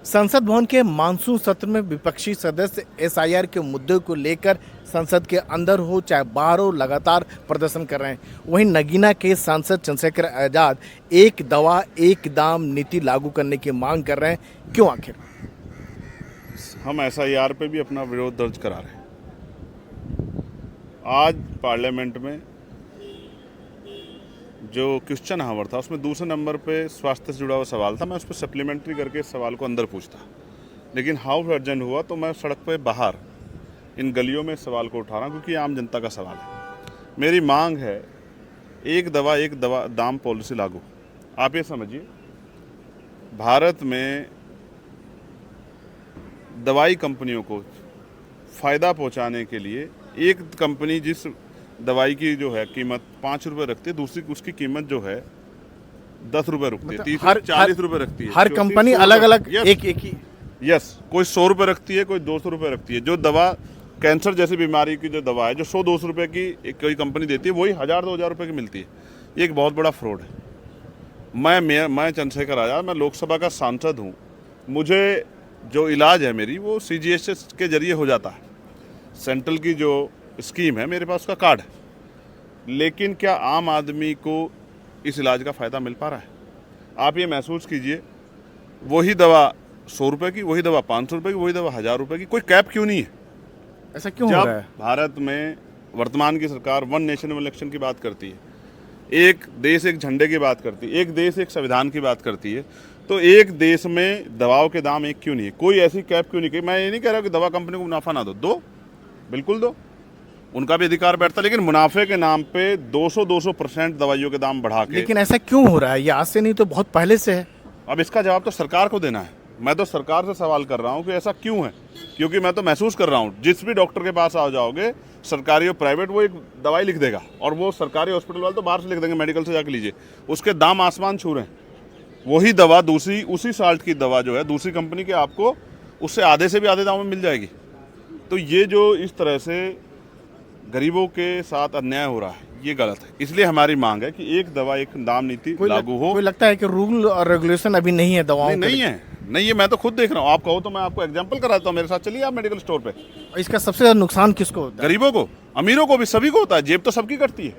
संसद भवन के मानसून सत्र में विपक्षी सदस्य एसआईआर के मुद्दे को लेकर संसद के अंदर हो चाहे बाहर हो लगातार प्रदर्शन कर रहे हैं। वहीं नगीना के सांसद चंद्रशेखर आजाद एक दवा एक दाम नीति लागू करने की मांग कर रहे हैं। क्यों आखिर? हम एसआईआर पे भी अपना विरोध दर्ज करा रहे हैं। आज पार्लियामेंट में जो क्वेश्चन आवर था उसमें दूसरे नंबर पे स्वास्थ्य से जुड़ा हुआ सवाल था। मैं उस पर सप्लीमेंट्री करके इस सवाल को अंदर पूछता, लेकिन हाउस अर्जेंट हुआ तो मैं सड़क पे बाहर इन गलियों में इस सवाल को उठा रहा हूँ क्योंकि आम जनता का सवाल है। मेरी मांग है एक दवा दाम पॉलिसी लागू। आप ये समझिए, भारत में दवाई कंपनियों को फ़ायदा पहुंचाने के लिए एक कंपनी जिस दवाई की जो है कीमत 5 रुपये रखती है, दूसरी उसकी कीमत जो है 10 रुपये रखती है, तीसरी 40 रुपये रखती है। हर कंपनी अलग अलग एक ही कोई 100 रुपये रखती है, कोई 200 रुपये रखती है। जो दवा कैंसर जैसी बीमारी की जो दवा है जो 100-200 रुपये की कोई कंपनी देती है, वही 1000-2000 रुपये की मिलती है। ये एक बहुत बड़ा फ्रॉड है। मैं चंद्रशेखर आजाद, मैं लोकसभा का सांसद हूँ। मुझे जो इलाज है मेरी वो CGHS के जरिए हो जाता है। सेंट्रल की जो स्कीम है मेरे पास उसका कार्ड है, लेकिन क्या आम आदमी को इस इलाज का फ़ायदा मिल पा रहा है? आप ये महसूस कीजिए, वही दवा 100 रुपये की, वही दवा 500 रुपये की, वही दवा 1000 रुपये की, कोई कैप क्यों नहीं है? ऐसा क्यों हो रहा है? भारत में वर्तमान की सरकार वन नेशन वन इलेक्शन की बात करती है, एक देश एक झंडे की बात करती है, एक देश एक संविधान की बात करती है, तो एक देश में दवाओं के दाम एक क्यों नहीं है? कोई ऐसी कैप क्यों नहीं की? मैं ये नहीं कह रहा कि दवा कंपनी को मुनाफा ना दो, बिल्कुल दो, उनका भी अधिकार बैठता, लेकिन मुनाफे के नाम पे 200% दवाइयों के दाम बढ़ा के। लेकिन ऐसा क्यों हो रहा है? ये आज से नहीं तो बहुत पहले से है। अब इसका जवाब तो सरकार को देना है। मैं तो सरकार से सवाल कर रहा हूँ कि ऐसा क्यों है, क्योंकि मैं तो महसूस कर रहा हूँ जिस भी डॉक्टर के पास आ जाओगे, सरकारी और प्राइवेट, वो एक दवाई लिख देगा और वो सरकारी हॉस्पिटल वाले तो बाहर से लिख देंगे, मेडिकल से जाके लीजिए, उसके दाम आसमान छू रहे हैं। वही दवा दूसरी उसी साल्ट की दवा जो है दूसरी कंपनी के आपको उससे आधे से भी आधे दाम में मिल जाएगी। तो ये जो इस तरह से गरीबों के साथ अन्याय हो रहा है, ये गलत है। इसलिए हमारी मांग है कि एक दवा एक दाम नीति लागू हो। कोई लगता है कि रूल और रेगुलेशन अभी नहीं है दवाओं नहीं है, मैं तो खुद देख रहा हूँ। आप कहो तो मैं आपको एग्जांपल कराता हूँ, मेरे साथ चलिए आप मेडिकल स्टोर पे। इसका सबसे ज्यादा नुकसान किसको होता है? गरीबों को, अमीरों को भी, सभी को होता है। जेब तो सबकी करती है।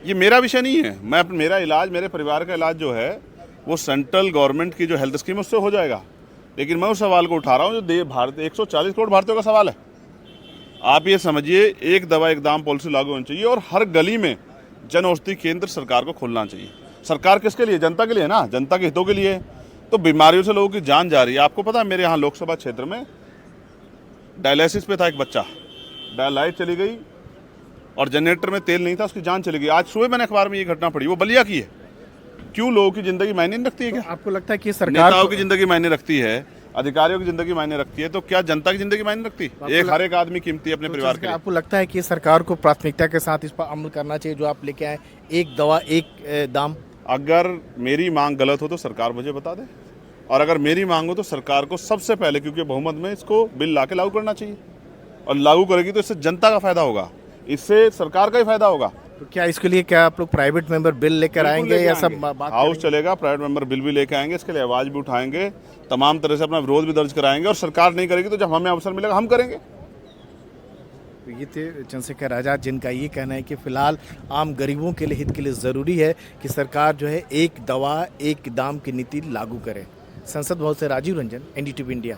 ये मेरा विषय नहीं है। मेरा इलाज, मेरे परिवार का इलाज जो है वो सेंट्रल गवर्नमेंट की जो हेल्थ स्कीम है उससे हो जाएगा, लेकिन मैं उस सवाल को उठा रहा हूँ जो भारत 140 करोड़ भारतीयों का सवाल है। आप ये समझिए, एक दवा एक दाम पॉलिसी लागू होनी चाहिए और हर गली में जन औषधि केंद्र सरकार को खोलना चाहिए। सरकार किसके लिए? जनता के लिए ना, जनता के हितों के लिए। तो बीमारियों से लोगों की जान जा रही है। आपको पता है मेरे यहाँ लोकसभा क्षेत्र में डायलिसिस पे था एक बच्चा, लाइट चली गई और जनरेटर में तेल नहीं था, उसकी जान चली गई। आज सुबह मैंने अखबार में ये घटना पढ़ी, वो बलिया की है। क्यों? लोगों की जिंदगी मायने नहीं रखती है क्या? आपको लगता है कि सरकार नेताओं की जिंदगी मायने रखती है, अधिकारियों की जिंदगी मायने रखती है, तो क्या जनता की जिंदगी मायने रखती है? हर एक आदमी कीमती है अपने परिवार के लिए। आपको लगता है कि सरकार को प्राथमिकता के साथ इस पर अमल करना चाहिए जो आप लेके आए, एक दवा एक दाम? अगर मेरी मांग गलत हो तो सरकार मुझे बता दे, और अगर मेरी मांग हो तो सरकार को सबसे पहले, क्योंकि बहुमत में, इसको बिल ला के लागू करना चाहिए। और लागू करेगी तो इससे जनता का फायदा होगा, इससे सरकार का ही फायदा होगा। तो क्या इसके लिए क्या आप लोग प्राइवेट मेंबर बिल लेकर आएंगे या सब बात हाउस चलेगा? प्राइवेट मेंबर बिल भी लेके आएंगे, इसके लिए आवाज भी उठाएंगे, तमाम तरह से अपना विरोध भी दर्ज कराएंगे, और सरकार नहीं करेगी तो जब हमें अवसर मिलेगा हम करेंगे। तो ये थे चंद्रशेखर आजाद, जिनका ये कहना है कि फिलहाल आम गरीबों के लिए, हित के लिए ज़रूरी है कि सरकार जो है एक दवा एक दाम की नीति लागू करे। संसद भवन से राजीव रंजन, NDTV इंडिया।